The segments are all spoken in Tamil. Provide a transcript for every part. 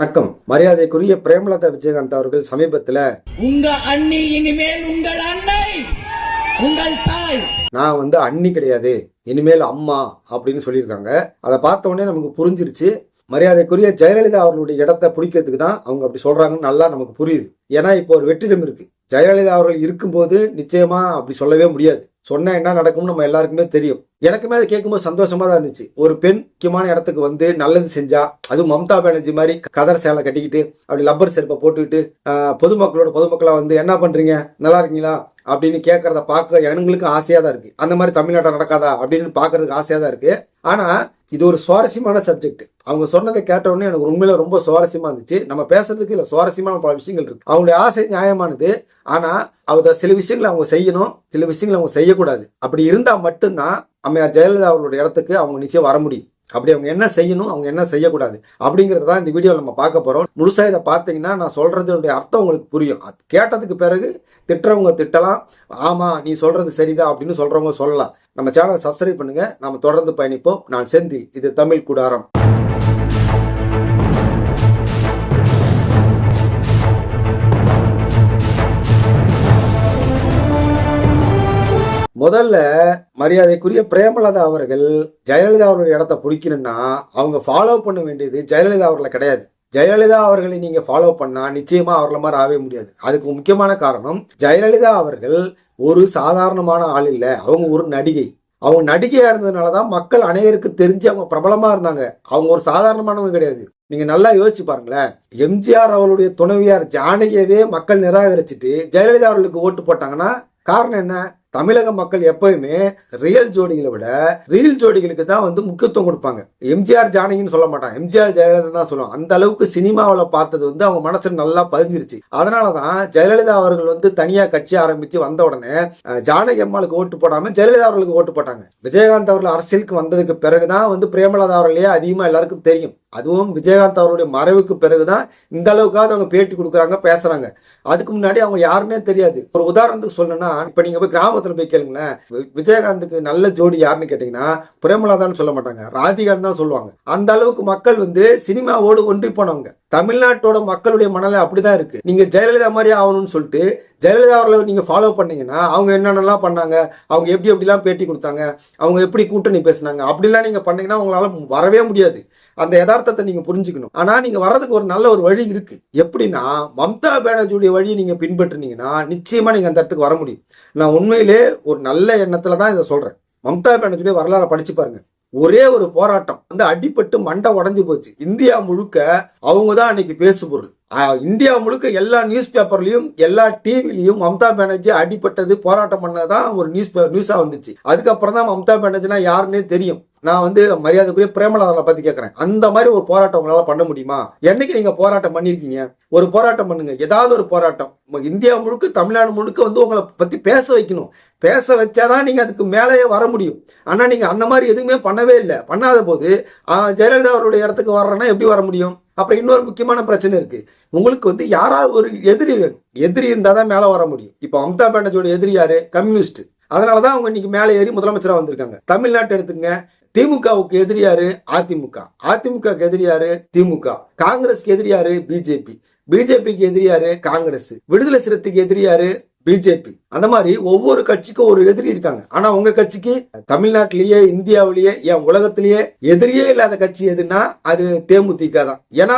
வணக்கம். மரியாதைக்குரிய பிரேமலதா விஜயகாந்த் அவர்கள் சமீபத்துல உங்க அண்ணி இனிமேல் உங்கள் அன்னை, உங்கள் தாய். நான் அண்ணி கிடையாது, இனிமேல் அம்மா அப்படின்னு சொல்லியிருக்காங்க. அதை பார்த்த உடனே நமக்கு புரிஞ்சிருச்சு, மரியாதைக்குரிய ஜெயலலிதா அவர்களுடைய இடத்தை பிடிக்கிறதுக்கு தான் அவங்க அப்படி சொல்றாங்கன்னு நல்லா நமக்கு புரியுது. ஏன்னா இப்போ ஒரு வெற்றிடம் இருக்கு. ஜெயலலிதா அவர்கள் இருக்கும்போது நிச்சயமா அப்படி சொல்லவே முடியாது. சொன்னா என்ன நடக்கும்னு நம்ம எல்லாருக்குமே தெரியும். எனக்குமே அதை கேட்கும்போது சந்தோஷமா தான் இருந்துச்சு. ஒரு பெண் முக்கியமான இடத்துக்கு நல்லது செஞ்சா, அதுவும் மம்தா பானர்ஜி மாதிரி கதர் சேலை கட்டிக்கிட்டு அப்படி லப்பர் செருப்பை போட்டுக்கிட்டு பொதுமக்களா என்ன பண்றீங்க, நல்லா இருக்கீங்களா அப்படின்னு கேட்கறத பார்க்க எங்களுக்கு ஆசையா தான் இருக்கு. அந்த மாதிரி தமிழ்நாட்டில் நடக்காதா அப்படின்னு பாக்குறதுக்கு ஆசையா தான் இருக்கு. ஆனா இது ஒரு சுவாரஸ்யமான சப்ஜெக்ட். அவங்க சொன்னதை கேட்ட உடனே எனக்கு உண்மையில ரொம்ப சுவாரஸ்யமா இருந்துச்சு. நம்ம பேசுறதுக்கு இல்ல சுவாரஸ்யமான பல விஷயங்கள் இருக்கு. அவங்களுடைய ஆசை நியாயமானது. ஆனா சில விஷயங்களை அவங்க செய்யணும், சில விஷயங்களை அவங்க செய்யக்கூடாது. அப்படி இருந்தா மட்டும்தான் அம்மையார் ஜெயலலிதா அவர்களுடைய இடத்துக்கு அவங்க நிச்சயம் வர முடியும். அப்படி அவங்க என்ன செய்யணும், அவங்க என்ன செய்யக்கூடாது அப்படிங்கறத தான் இந்த வீடியோவில் நம்ம பார்க்க போறோம். முழுசா இதை பார்த்தீங்கன்னா நான் சொல்றதுடைய அர்த்தம் உங்களுக்கு புரியும். கேட்டதுக்கு பிறகு திட்டுறவங்க திட்டலாம், ஆமா நீ சொல்றது சரிதான் அப்படின்னு சொல்றவங்க சொல்லலாம். நம்ம சேனலை சப்ஸ்கிரைப் பண்ணுங்க, நம்ம தொடர்ந்து பயணிப்போம். நான் செந்தில், இது தமிழ் கூடாரம். முதல்ல மரியாதைக்குரிய பிரேமலதா அவர்கள் ஜெயலலிதா அவர்களுடைய இடத்தை பிடிக்கணும்னா அவங்க ஃபாலோ பண்ண வேண்டியது ஜெயலலிதா அவர்களை கிடையாது. ஜெயலலிதா அவர்களை நீங்க ஃபாலோ பண்ணா நிச்சயமா அவர்களை மாதிரி ஆகவே முடியாது. அதுக்கு முக்கியமான காரணம், ஜெயலலிதா அவர்கள் ஒரு சாதாரணமான ஆள் இல்லை, அவங்க ஒரு நடிகை. அவங்க நடிகையா இருந்ததுனாலதான் மக்கள் அனைவருக்கு தெரிஞ்சு அவங்க பிரபலமா இருந்தாங்க. அவங்க ஒரு சாதாரணமானவங்க கிடையாது. நீங்க நல்லா யோசிச்சு பாருங்களேன். எம்ஜிஆர் அவருடைய துணைவியார் ஜானகியவே மக்கள் நிராகரிச்சுட்டு ஜெயலலிதா அவர்களுக்கு ஓட்டு போட்டாங்கன்னா காரணம் என்ன? தமிழக மக்கள் எப்பயுமே ரியல் ஜோடிகளை விட ரீல் ஜோடிகளுக்கு தான் முக்கியத்துவம் கொடுப்பாங்க. எம்ஜிஆர் ஜானகின்னு சொல்ல மாட்டாங்க, எம்ஜிஆர் ஜெயலலிதா தான் சொல்லுவாங்க. அந்த அளவுக்கு சினிமாவில் பார்த்தது அவங்க மனசுல நல்லா பதிஞ்சிருச்சு. அதனாலதான் ஜெயலலிதா அவர்கள் தனியா கட்சி ஆரம்பிச்சு வந்த உடனே ஜானகி அம்மாளுக்கு ஓட்டு போடாம ஜெயலலிதா அவர்களுக்கு ஓட்டு போட்டாங்க. விஜயகாந்த் அவர்கள் அரசியலுக்கு வந்ததுக்கு பிறகுதான் பிரேமலதா அவர்களே அதிகமா எல்லாருக்கும் தெரியும். அதுவும் விஜயகாந்த் அவருடைய மறைவுக்கு பிறகுதான் இந்த அளவுக்காவது அவங்க பேட்டி கொடுக்குறாங்க, பேசுறாங்க. அதுக்கு முன்னாடி அவங்க யாருன்னே தெரியாது. ஒரு உதாரணத்துக்கு சொல்லணும்னா, இப்ப நீங்க போய் கிராமத்துல போய் கேளுங்களேன், விஜயகாந்துக்கு நல்ல ஜோடி யாருன்னு கேட்டீங்கன்னா பிரேமலதான்னு சொல்ல மாட்டாங்க, ராதிகான்னு தான் சொல்லுவாங்க. அந்த அளவுக்கு மக்கள் சினிமாவோடு ஒன்றி போனவங்க. தமிழ்நாட்டோட மக்களுடைய மனநிலை அப்படிதான் இருக்கு. நீங்க ஜெயலலிதா மாதிரி ஆகணும்னு சொல்லிட்டு ஜெயலலிதா அவர்களை நீங்க ஃபாலோ பண்ணீங்கன்னா அவங்க என்னென்னலாம் பண்ணாங்க, அவங்க எப்படிலாம் பேட்டி கொடுத்தாங்க, அவங்க எப்படி கூட்டணி பேசினாங்க, அப்படிலாம் நீங்க பண்ணீங்கன்னா உங்களால வரவே முடியாது. அந்த யதார்த்தத்தை நீங்க புரிஞ்சுக்கணும். ஆனா நீங்க வர்றதுக்கு ஒரு நல்ல ஒரு வழி இருக்கு. எப்படின்னா, மம்தா பானர்ஜியுடைய வழியை நீங்க பின்பற்றினீங்கன்னா நிச்சயமா நீங்க அந்த இடத்துக்கு வர முடியும். நான் உண்மையிலே ஒரு நல்ல எண்ணத்துல தான் இதை சொல்றேன். மம்தா பானர்ஜியுடைய வரலாறை படிச்சு பாருங்க. ஒரே ஒரு போராட்டம் அடிபட்டு மண்டை உடஞ்சு போச்சு. இந்தியா முழுக்க அவங்க தான் அன்னைக்கு பேசு பொருள். இந்தியா முழுக்க எல்லா நியூஸ் பேப்பர்லயும் எல்லா டிவிலையும் மம்தா பானர்ஜி அடிபட்டது போராட்டம் பண்ணதான் ஒரு நியூஸா வந்துச்சு. அதுக்கப்புறம் தான் மம்தா பானர்ஜினா யாருன்னே தெரியும். நான் மரியாதைக்குரிய பிரேமலதாவை பத்தி கேட்கறேன். அந்த மாதிரி ஒரு போராட்டம் உங்களால பண்ண முடியுமா? என்னைக்கு நீங்க போராட்டம் பண்ணிருக்கீங்க? ஒரு போராட்டம் பண்ணுங்க, ஏதாவது ஒரு போராட்டம். இந்தியா முழுக்க தமிழ்நாடு முழுக்க உங்களை பத்தி பேச வைக்கணும். பேச வச்சாதான் நீங்க அதுக்கு மேலேயே வர முடியும். ஆனா நீங்க அந்த மாதிரி எதுவுமே பண்ணவே இல்லை. பண்ணாத போது ஜெயலலிதா அவருடைய இடத்துக்கு வர்றேன்னா எப்படி வர முடியும்? அப்புறம் இன்னொரு முக்கியமான பிரச்சனை இருக்கு. உங்களுக்கு யாராவது ஒரு எதிரி வேணும். எதிரி இருந்தாதான் மேல வர முடியும். இப்ப மம்தா பானர்ஜியோட எதிரி யாரு? கம்யூனிஸ்ட். அதனாலதான் அவங்க இன்னைக்கு மேலே ஏறி முதலமைச்சரா வந்திருக்காங்க. தமிழ்நாட்டை எடுத்துங்க. திமுகவுக்கு எதிரியாரு? அதிமுக. அதிமுகவுக்கு எதிரியாரு? திமுக. காங்கிரஸ்க்கு எதிரியாரு? பிஜேபி. பிஜேபிக்கு எதிரியாரு? காங்கிரஸ். விடுதலை சிறுத்தைக்கு எதிரியாரு? பிஜேபி. அந்த மாதிரி ஒவ்வொரு கட்சிக்கும் ஒரு எதிரி இருக்காங்க. ஆனா உங்க கட்சிக்கு தமிழ்நாட்டிலேயே, இந்தியாவிலேயே, ஏன் உலகத்திலேயே எதிரியே இல்லாத கட்சி எதுன்னா அது தேமுதிக தான். ஏன்னா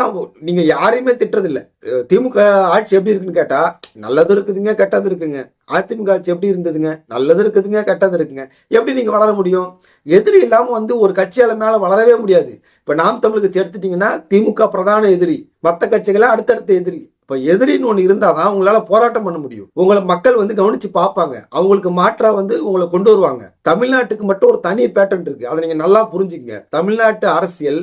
நீங்க யாரையுமே திட்டுறது இல்ல. திமுக ஆட்சி எப்படி இருக்குன்னு கேட்டா நல்லது இருக்குதுங்க, கெட்டது இருக்குங்க. அதிமுக ஆட்சி எப்படி இருந்ததுங்க? நல்லது இருக்குதுங்க, கெட்டது இருக்குங்க. எப்படி நீங்க வளர முடியும்? எதிரி இல்லாம ஒரு கட்சியால மேல வளரவே முடியாது. இப்ப நாம் தமிழ் கட்சி எடுத்துட்டீங்கன்னா திமுக பிரதான எதிரி, மற்ற கட்சிகளா அடுத்தடுத்த எதிரி. இப்ப எதிரின்னு ஒண்ணு இருந்தாதான் உங்களால போராட்டம் பண்ண முடியும். உங்களை மக்கள் கவனிச்சு பார்ப்பாங்க. அவங்களுக்கு மாற்றா உங்களை கொண்டு வருவாங்க. தமிழ்நாட்டுக்கு மட்டும் ஒரு தனி பேட்டர்ன் இருக்கு. அதை நீங்க நல்லா புரிஞ்சுக்கங்க. தமிழ்நாட்டு அரசியல்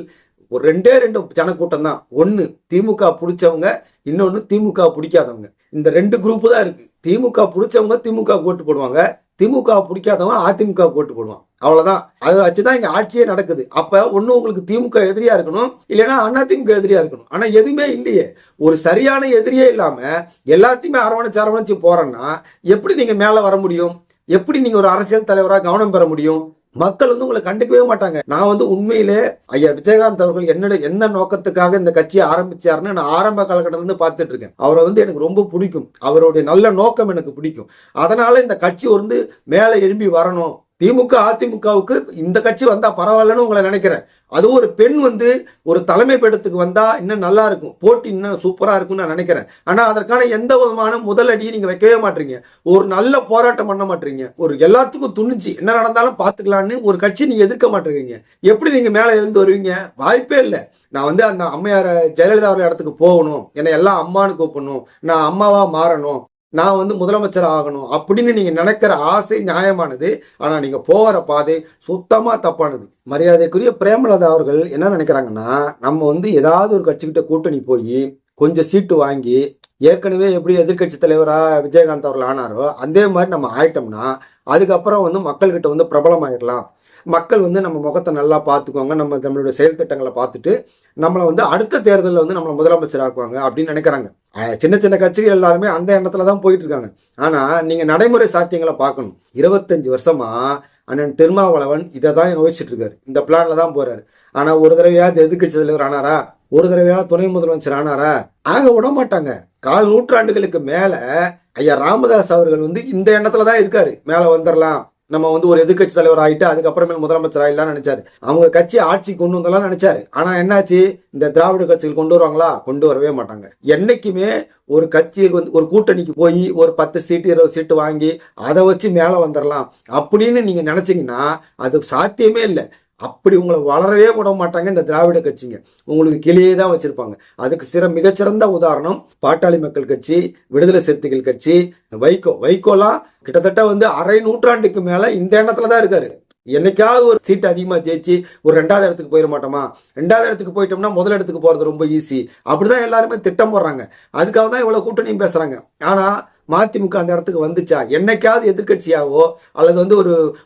ஒரு ரெண்டு ஜனக்கூட்டம் தான். ஒன்னு திமுக பிடிச்சவங்க, இன்னொன்னு திமுக பிடிக்காதவங்க. இந்த ரெண்டு குரூப் தான் இருக்கு. திமுக பிடிச்சவங்க திமுக ஓட்டு போடுவாங்க, திமுக பிடிக்காதவங்க அதிமுக ஓட்டு போடுவான். அவ்வளவுதான். அதை வச்சுதான் இங்க ஆட்சியே நடக்குது. அப்ப ஒண்ணு உங்களுக்கு திமுக எதிரியா இருக்கணும், இல்லைன்னா அதிமுக எதிரியா இருக்கணும். ஆனா எதுவுமே இல்லையே. ஒரு சரியான எதிரியே இல்லாம எல்லாத்தையுமே அரவணைச்சு போறேன்னா எப்படி நீங்க மேல வர முடியும்? எப்படி நீங்க ஒரு அரசியல் தலைவராக கவனம் பெற முடியும்? மக்கள் வந்து உங்களை கண்டுக்கவே மாட்டாங்க. நான் வந்து உண்மையிலே ஐயா விஜயகாந்த் அவர்கள் என்ன நோக்கத்துக்காக இந்த கட்சியை ஆரம்பிச்சாருன்னு நான் ஆரம்ப காலகட்டத்துல இருந்து பார்த்துட்டு இருக்கேன். அவரை வந்து எனக்கு ரொம்ப பிடிக்கும். அவருடைய நல்ல நோக்கம் எனக்கு பிடிக்கும். அதனால இந்த கட்சி வந்து மேலே எழும்பி வரணும். திமுக அதிமுகவுக்கு இந்த கட்சி வந்தா பரவாயில்லன்னு உங்களை நினைக்கிறேன். அது ஒரு பெண் வந்து ஒரு தலைமை பீடத்துக்கு வந்தா இன்னும் நல்லா இருக்கும், போட்டி இன்னும் சூப்பரா இருக்கும்னு நான் நினைக்கிறேன். ஆனா அதற்கான எந்த விதமான முதலடியை நீங்க வைக்கவே மாட்டீங்க. ஒரு நல்ல போராட்டம் பண்ண மாட்டீங்க. ஒரு எல்லாத்துக்கும் துணிஞ்சு என்ன நடந்தாலும் பாத்துக்கலான்னு ஒரு கட்சி நீங்க எதிர்க்க மாட்டேங்கிறீங்க. எப்படி நீங்க மேல எழுந்து வருவீங்க? வாய்ப்பே இல்லை. நான் வந்து அந்த அம்மையார ஜெயலலிதா அவர்கள் இடத்துக்கு போகணும், என்னை எல்லாம் அம்மானு கூப்பிடணும், நான் அம்மாவா மாறணும், நான் வந்து முதலமைச்சர் ஆகணும் அப்படின்னு நீங்க நினைக்கிற ஆசை நியாயமானது. ஆனா நீங்க போகிற பாதை சுத்தமா தப்பானது. மரியாதைக்குரிய பிரேமலதா அவர்கள் என்ன நினைக்கிறாங்கன்னா, நம்ம வந்து ஏதாவது ஒரு கட்சிக்கிட்ட கூட்டணி போய் கொஞ்சம் சீட்டு வாங்கி, ஏற்கனவே எப்படி எதிர்கட்சி தலைவரா விஜயகாந்த் அவர்கள் ஆனாரோ அதே மாதிரி நம்ம ஆயிட்டோம்னா அதுக்கப்புறம் வந்து மக்கள்கிட்ட வந்து பிரபலமாயிடலாம். மக்கள் வந்து நம்ம முகத்தை நல்லா பார்த்துக்குவாங்க, நம்மளுடைய செயல் திட்டங்களை பார்த்துட்டு நம்மளை வந்து அடுத்த தேர்தலில் வந்து நம்மளை முதலமைச்சர் ஆக்குவாங்க அப்படின்னு நினைக்கிறாங்க. சின்ன சின்ன கட்சிகள் எல்லாருமே அந்த எண்ணத்துல தான் போயிட்டு இருக்காங்க. ஆனா நீங்க நடைமுறை சாத்தியங்களை பார்க்கணும். 25 வருஷமா அண்ணன் திருமாவளவன் இதை தான் யோசிச்சுட்டு இருக்காரு, இந்த பிளான்ல தான் போறாரு. ஆனா ஒரு தடவையாவது எதிர்கட்சி தலைவர் ஆனாரா? ஒரு தடவையாவது துணை முதலமைச்சர் ஆனாரா? ஆக விட மாட்டாங்க. 1/4 நூற்றாண்டுகளுக்கு மேல ஐயா ராமதாஸ் அவர்கள் வந்து இந்த எண்ணத்துல தான் இருக்காரு, மேல வந்துடலாம், நம்ம வந்து ஒரு எதிர்கட்சி தலைவர் ஆகிட்டு அதுக்கப்புறமேல் முதலமைச்சர் ஆயிடலாம் நினைச்சாரு. அவங்க கட்சி ஆட்சி கொண்டு வந்தலாம் நினைச்சாரு. ஆனா என்னாச்சு? இந்த திராவிட கட்சிகள் கொண்டு வருவாங்களா? கொண்டு வரவே மாட்டாங்க. என்னைக்குமே ஒரு கட்சிக்கு வந்து ஒரு கூட்டணிக்கு போய் ஒரு 10 சீட்டு 20 சீட்டு வாங்கி அதை வச்சு மேல வந்துடலாம் அப்படின்னு நீங்க நினைச்சீங்கன்னா அது சாத்தியமே இல்லை. அப்படி உங்களை வளரவே விட மாட்டாங்க இந்த திராவிட கட்சிங்க. உங்களுக்கு கீழே தான் வச்சிருப்பாங்க. அதுக்கு மிகச்சிறந்த உதாரணம் பாட்டாளி மக்கள் கட்சி, விடுதலை சிறுத்தைகள் கட்சி, வைகோலாம் கிட்டத்தட்ட வந்து அரை நூற்றாண்டுக்கு மேல இந்த எண்ணத்துல தான் இருக்காரு. என்னைக்காவது ஒரு சீட்டு அதிகமா ஜெயிச்சு ஒரு 2வது இடத்துக்கு போயிட மாட்டோமா? 2வது இடத்துக்கு போயிட்டோம்னா முதல் இடத்துக்கு போறது ரொம்ப ஈஸி. அப்படிதான் எல்லாருமே திட்டம் போடுறாங்க. அதுக்காக தான் இவ்வளவு கூட்டணியும் பேசுறாங்க. ஆனா மதிமுக அந்த இடத்துக்கு வந்துச்சா? என்னைக்காவது எதிர்கட்சியாவோ அல்லது வந்து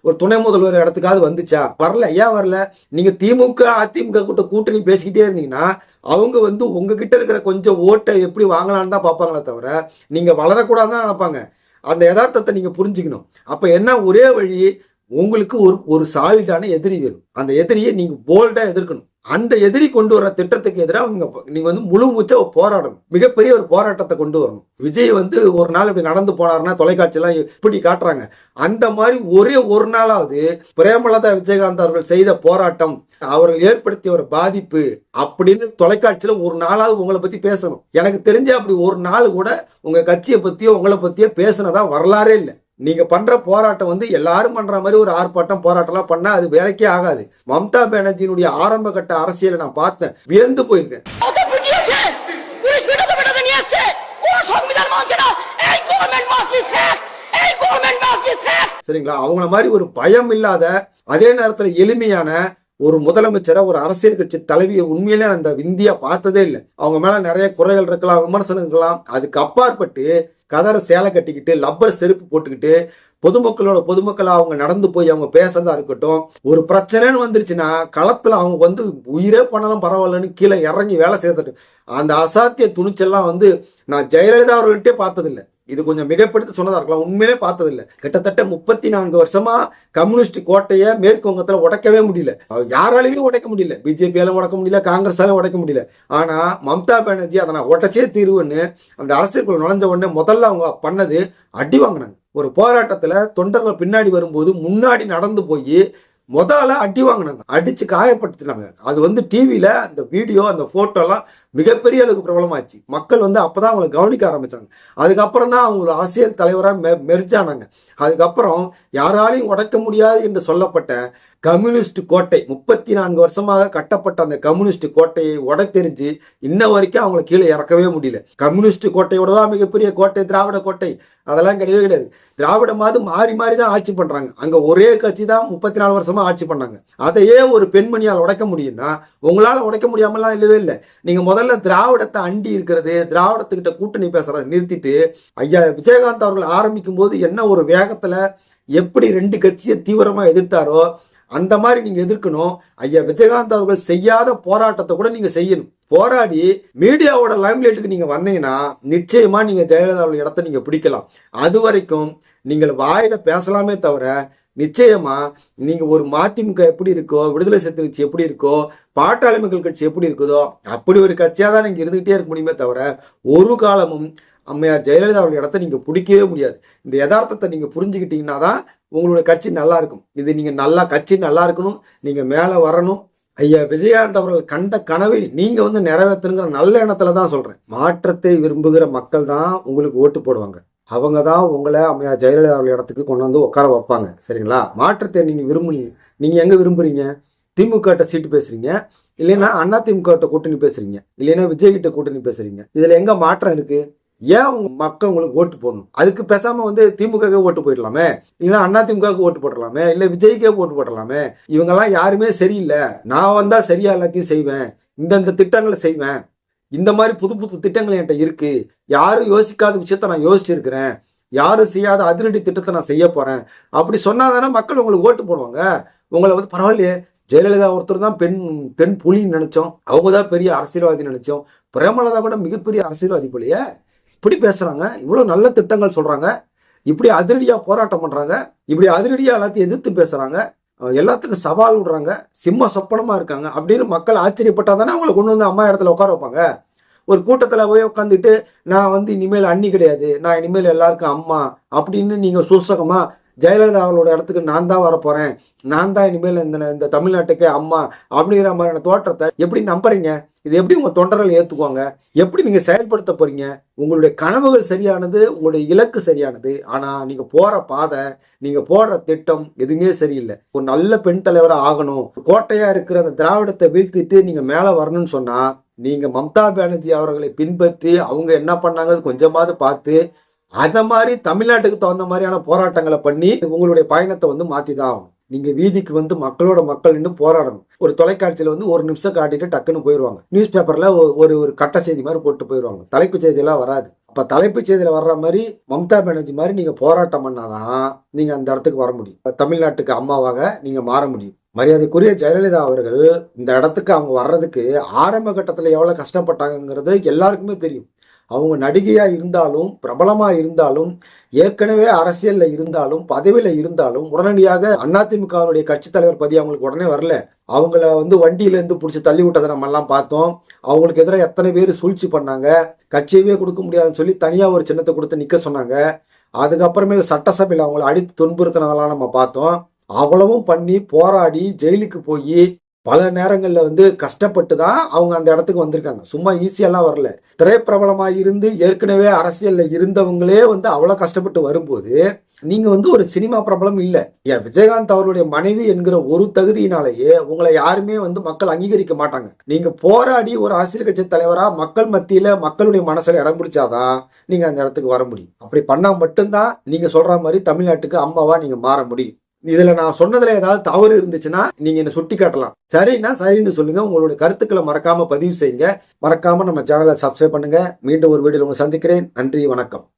ஒரு துணை முதல்வர் இடத்துக்காவது வந்துச்சா? வரல. ஏன் வரல? நீங்க திமுக அதிமுக கூட்ட கூட்டணி பேசிக்கிட்டே இருந்தீங்கன்னா அவங்க வந்து உங்ககிட்ட இருக்கிற கொஞ்சம் ஓட்டை எப்படி வாங்கலான்னு தான் பார்ப்பாங்களே தவிர நீங்க வளரக்கூடாதுன்னு தான் நினைப்பாங்க. அந்த யதார்த்தத்தை நீங்க புரிஞ்சுக்கணும். அப்ப என்ன ஒரே வழி, உங்களுக்கு ஒரு சாலிடான எதிரி வேணும். அந்த எதிரியை நீங்க போல்டா எதிர்க்கணும். அந்த எதிரி கொண்டு வர திட்டத்துக்கு எதிராக நீங்க வந்து முழு மூச்சா போராடணும். மிகப்பெரிய ஒரு போராட்டத்தை கொண்டு வரணும். விஜய் வந்து ஒரு நாள் இப்படி நடந்து போனாருன்னா தொலைக்காட்சியெல்லாம் இப்படி காட்டுறாங்க. அந்த மாதிரி ஒரே ஒரு நாளாவது பிரேமலதா விஜயகாந்த் அவர்கள் செய்த போராட்டம், அவர்கள் ஏற்படுத்திய ஒரு பாதிப்பு அப்படின்னு தொலைக்காட்சியில ஒரு நாளாவது உங்களை பத்தி பேசணும். எனக்கு தெரிஞ்ச அப்படி ஒரு நாள் கூட உங்க கட்சியை பத்தியோ உங்களை பத்தியோ பேசினதா வரலாறே இல்லை. நீங்க பண்ற போராட்டம் வந்து எல்லாரும் பண்ற மாதிரி ஒரு ஆர்ப்பாட்டம் போராட்டம்லாம் பண்ணா அது வேலைக்கே ஆகாது. மம்தா பானர்ஜியினுடைய ஆரம்ப கட்ட அரசியலை நான் பார்த்தேன், வியந்து போயிருக்கேன். சரிங்களா? அவங்கள மாதிரி ஒரு பயம் இல்லாத, அதே நேரத்தில் எளிமையான ஒரு முதலமைச்சரை, ஒரு அரசியல் கட்சி தலைவியை உண்மையிலே அந்த இந்தியா பார்த்ததே இல்லை. அவங்க மேல நிறைய குறைகள் இருக்கலாம், விமர்சனம் இருக்கலாம். அதுக்கு அப்பாற்பட்டு கதற சேலை கட்டிக்கிட்டு லப்பர் செருப்பு போட்டுக்கிட்டு பொதுமக்களா அவங்க நடந்து போய் அவங்க பேசுறதா இருக்கட்டும். ஒரு பிரச்சனைன்னு வந்துருச்சுன்னா களத்துல அவங்க வந்து உயிரே பண்ணலாம் பரவாயில்லன்னு கீழே இறங்கி வேலை செய்யறது. அந்த அசாத்திய துணிச்சல்லாம் வந்து நான் ஜெயலலிதா அவர்கிட்டே பார்த்ததில்லை. இது கொஞ்சம் மிகப்படுத்தி சொன்னதா இருக்கலாம், உண்மையிலே பார்த்ததில்லை. கிட்டத்தட்ட 34 வருஷமா கம்யூனிஸ்ட் கோட்டையை மேற்கு வங்கத்துல உடைக்கவே முடியல. யாராலையுமே உடைக்க முடியல. பிஜேபியாலும் உடைக்க முடியல, காங்கிரஸாலும் உடைக்க முடியல. ஆனா மம்தா பானர்ஜி அதை நான் உடைச்சே தீர்வுன்னு அந்த அரசியலுக்குள்ள நுழைஞ்ச உடனே முதல்ல அவங்க பண்ணது அடி வாங்கினாங்க. ஒரு போராட்டத்துல தொண்டர்கள் பின்னாடி வரும்போது முன்னாடி நடந்து போய் முதல்ல அடி வாங்கினாங்க, அடிச்சு காயப்படுத்தினாங்க. அது வந்து டிவியில அந்த வீடியோ அந்த போட்டோ எல்லாம் மிகப்பெரிய அளவுக்கு பிரபலமாச்சு. மக்கள் வந்து அப்பதான் அவங்களை கவனிக்க ஆரம்பிச்சாங்க. அதுக்கப்புறம் தான் அவங்க அரசியல் தலைவராக மெர்ஜானாங்க. அதுக்கப்புறம் யாராலையும் உடைக்க முடியாது என்று சொல்லப்பட்ட கம்யூனிஸ்ட் கோட்டை, 34 வருஷமாக கட்டப்பட்ட அந்த கம்யூனிஸ்ட் கோட்டையை உடைத்தெறிஞ்சு இன்ன வரைக்கும் அவங்களை கீழே இறக்கவே முடியல. கம்யூனிஸ்ட் கோட்டையோடவா மிகப்பெரிய கோட்டை திராவிட கோட்டை? அதெல்லாம் கிடையவே கிடையாது. திராவிடமாவது மாறி மாறி தான் ஆட்சி பண்றாங்க. அங்க ஒரே கட்சி தான் 34 வருஷமா ஆட்சி பண்ணாங்க. அதையே ஒரு பெண்மணியால் உடைக்க முடியும்னா உங்களால உடைக்க முடியாமலாம் இல்லவே இல்லை. நீங்க முதல்ல திராவிடத்தை அண்டி இருக்கிறது, திராவிடத்துக்கிட்ட கூட்டணி பேசுறதை நிறுத்திட்டு ஐயா விஜயகாந்த் அவர்கள் ஆரம்பிக்கும் போது என்ன ஒரு வேகத்துல எப்படி 2 கட்சியை தீவிரமா எதிர்த்தாரோ அந்த மாதிரி நீங்க எதிர்க்கணும். ஐயா விஜயகாந்த் அவர்கள் செய்யாத போராட்டத்தை கூட நீங்க செய்யணும். போராடி மீடியாவோட லைம்லைட்டுக்கு நீங்க வந்தீங்கன்னா நிச்சயமா நீங்க ஜெயலலிதா இடத்தை நீங்க பிடிக்கலாம். அது வரைக்கும் நீங்கள் வாயில பேசலாமே தவிர நிச்சயமா நீங்க ஒரு மதிமுக எப்படி இருக்கோ, விடுதலை சிறுத்தை கட்சி எப்படி இருக்கோ, பாட்டாளி மக்கள் கட்சி எப்படி இருக்குதோ அப்படி ஒரு கட்சியா தான் நீங்க இருந்துகிட்டே இருக்க முடியுமே தவிர ஒரு காலமும் அம்மையார் ஜெயலலிதா அவர்கள் இடத்த நீங்க பிடிக்கவே முடியாது. இந்த யதார்த்தத்தை நீங்க புரிஞ்சுக்கிட்டீங்கன்னா தான் உங்களுடைய கட்சி நல்லா இருக்கும். இது நீங்க நல்லா கட்சி நல்லா இருக்கணும், நீங்க மேல வரணும். ஐயா விஜயகாந்த் அவர்கள் கண்ட கனவை நீங்க நிறைவேற்றுங்கிற நல்ல எண்ணத்துல தான் சொல்றேன். மாற்றத்தை விரும்புகிற மக்கள் தான் உங்களுக்கு ஓட்டு போடுவாங்க. அவங்க தான் உங்களை அம்மையார் ஜெயலலிதா அவர்கள் இடத்துக்கு கொண்டு வந்து உட்கார வைப்பாங்க. சரிங்களா? மாற்றத்தை நீங்க விரும்புறீங்க. நீங்க எங்க விரும்புறீங்க? திமுக சீட்டு பேசுறீங்க, இல்லைன்னா அண்ணா திமுக கூட்டணி பேசுறீங்க, இல்லைன்னா விஜய் கிட்ட கூட்டணி பேசுறீங்க. இதுல எங்க மாற்றம் இருக்கு? ஏன் உங்க மக்கள் உங்களுக்கு ஓட்டு போடணும்? அதுக்கு பேசாம திமுக ஓட்டு போயிடலாமே, இல்லைன்னா அண்ணா திமுக ஓட்டு போடலாமே, இல்ல விஜய்க்கே ஓட்டு போடலாமே. இவங்கெல்லாம் யாருமே சரியில்லை, நான் வந்தா சரியா எல்லாத்தையும் செய்வேன், இந்தந்த திட்டங்களை செய்வேன், இந்த மாதிரி புது புது திட்டங்கள் என்கிட்ட இருக்கு, யாரும் யோசிக்காத விஷயத்த நான் யோசிச்சிருக்கிறேன், யாரும் செய்யாத அதிரடி திட்டத்தை நான் செய்ய போறேன் அப்படி சொன்னாதானே மக்கள் உங்களுக்கு ஓட்டு போடுவாங்க. உங்களை பரவாயில்லையே, ஜெயலலிதா ஒருத்தர் தான் பெண் புலின்னு நினைச்சோம், அவங்க தான் பெரிய அரசியல்வாதி நினைச்சோம், பிரேமலதா கூட மிகப்பெரிய அரசியல்வாதி போலயே, இப்படி பேசுறாங்க, இவ்வளவு நல்ல திட்டங்கள் சொல்றாங்க, இப்படி அதிரடியா போராட்டம் பண்றாங்க, இப்படி அதிரடியா எல்லாத்தையும் எதிர்த்து பேசுறாங்க, எல்லாத்துக்கும் சவால் விடுறாங்க, சிம்ம சொப்பனமா இருக்காங்க அப்படின்னு மக்கள் ஆச்சரியப்பட்டா தானே அவங்களை கொண்டு வந்து அம்மா இடத்துல உட்கார வைப்பாங்க. ஒரு கூட்டத்தில் போய் உட்காந்துட்டு நான் இனிமேல் அண்ணி கிடையாது, நான் இனிமேல் எல்லாருக்கும் அம்மா அப்படின்னு நீங்க சூசகமா ஜெயலலிதா அவர்களோட இடத்துக்கு நான் தான் வரப்போறேன், நான் தான் இனிமேல் இந்த தமிழ்நாட்டுக்கே அம்மா அப்படிங்கிற மாதிரியான தோற்றத்தை எப்படி நம்புறீங்க? இது எப்படி உங்க தொண்டர்கள் ஏத்துக்குவாங்க? எப்படி நீங்க செயல்படுத்த போறீங்க? உங்களுடைய கனவுகள் சரியானது, உங்களுடைய இலக்கு சரியானது, ஆனா நீங்க போற பாதை, நீங்க போடுற திட்டம் எதுவுமே சரியில்லை. ஒரு நல்ல பெண் தலைவரா ஆகணும், கோட்டையா இருக்கிற அந்த திராவிடத்தை வீழ்த்திட்டு நீங்க மேல வரணும்னு சொன்னா நீங்க மம்தா பானர்ஜி அவர்களை பின்பற்றி அவங்க என்ன பண்ணாங்க கொஞ்சமாவது பார்த்து அத மாதிரி தமிழ்நாட்டுக்கு தகுந்த மாதிரியான போராட்டங்களை பண்ணி உங்களுடைய பயணத்தை மாத்தி தான் ஆகணும். நீங்க வீதிக்கு மக்களோட மக்கள் நின்று போராடணும். ஒரு தொலைக்காட்சியில ஒரு நிமிஷம் காட்டிட்டு டக்குன்னு போயிடுவாங்க. நியூஸ் பேப்பர்ல ஒரு ஒரு கட்ட செய்தி மாதிரி போட்டு போயிடுவாங்க. தலைப்பு செய்தியெல்லாம் வராது. அப்ப தலைப்பு செய்தியில வர்ற மாதிரி மம்தா பானர்ஜி மாதிரி நீங்க போராட்டம் பண்ணாதான் நீங்க அந்த இடத்துக்கு வர முடியும். தமிழ்நாட்டுக்கு அம்மாவாக நீங்க மாற முடியும். மரியாதைக்குரிய ஜெயலலிதா அவர்கள் இந்த இடத்துக்கு அவங்க வர்றதுக்கு ஆரம்ப கட்டத்துல எவ்வளவு கஷ்டப்பட்டாங்கிறது எல்லாருக்குமே தெரியும். அவங்க நடிகையா இருந்தாலும், பிரபலமா இருந்தாலும், ஏற்கனவே அரசியல்ல இருந்தாலும், பதவியில இருந்தாலும் உடனடியாக அதிமுகவுடைய கட்சி தலைவர் பதவி அவங்களுக்கு உடனே வரல. அவங்கள வண்டியில இருந்து பிடிச்சி தள்ளி விட்டதை நம்ம எல்லாம் பார்த்தோம். அவங்களுக்கு எதிராக எத்தனை பேர் சூழ்ச்சி பண்ணாங்க, கட்சியவே கொடுக்க முடியாதுன்னு சொல்லி தனியா ஒரு சின்னத்தை கொடுத்து நிக்க சொன்னாங்க. அதுக்கப்புறமே சட்டசபையில் அவங்களை அடித்து துன்புறுத்தினதெல்லாம் நம்ம பார்த்தோம். அவ்வளவும் பண்ணி போராடி ஜெயிலுக்கு போய் பல நேரங்கள்ல கஷ்டப்பட்டு தான் அவங்க அந்த இடத்துக்கு வந்திருக்காங்க. சும்மா ஈஸியெல்லாம் வரல. திரைப்பிரபலமா இருந்து ஏற்கனவே அரசியல்ல இருந்தவங்களே அவ்வளவு கஷ்டப்பட்டு வரும்போது நீங்க ஒரு சினிமா பிரபலம் இல்ல. ஏன் விஜயகாந்த் அவருடைய மனைவி என்கிற ஒரு தகுதியினாலேயே உங்களை யாருமே மக்கள் அங்கீகரிக்க மாட்டாங்க. நீங்க போராடி ஒரு அரசியல் கட்சி தலைவரா மக்கள் மத்தியில மக்களுடைய மனசுல இடம் பிடிச்சாதான் நீங்க அந்த இடத்துக்கு வர முடியும். அப்படி பண்ணா மட்டும்தான் நீங்க சொல்ற மாதிரி தமிழ்நாட்டுக்கு அம்மாவா நீங்க மாற முடியும். இதுல நான் சொன்னதுல ஏதாவது தவறு இருந்துச்சுன்னா நீங்க என்ன சுட்டி காட்டலாம். சரின்னா சரின்னு சொல்லுங்க. உங்களுடைய கருத்துக்களை மறக்காம பதிவு செய்யுங்க. மறக்காம நம்ம சேனலை சப்ஸ்கிரைப் பண்ணுங்க. மீண்டும் ஒரு வீடியோல உங்களை சந்திக்கிறேன். நன்றி, வணக்கம்.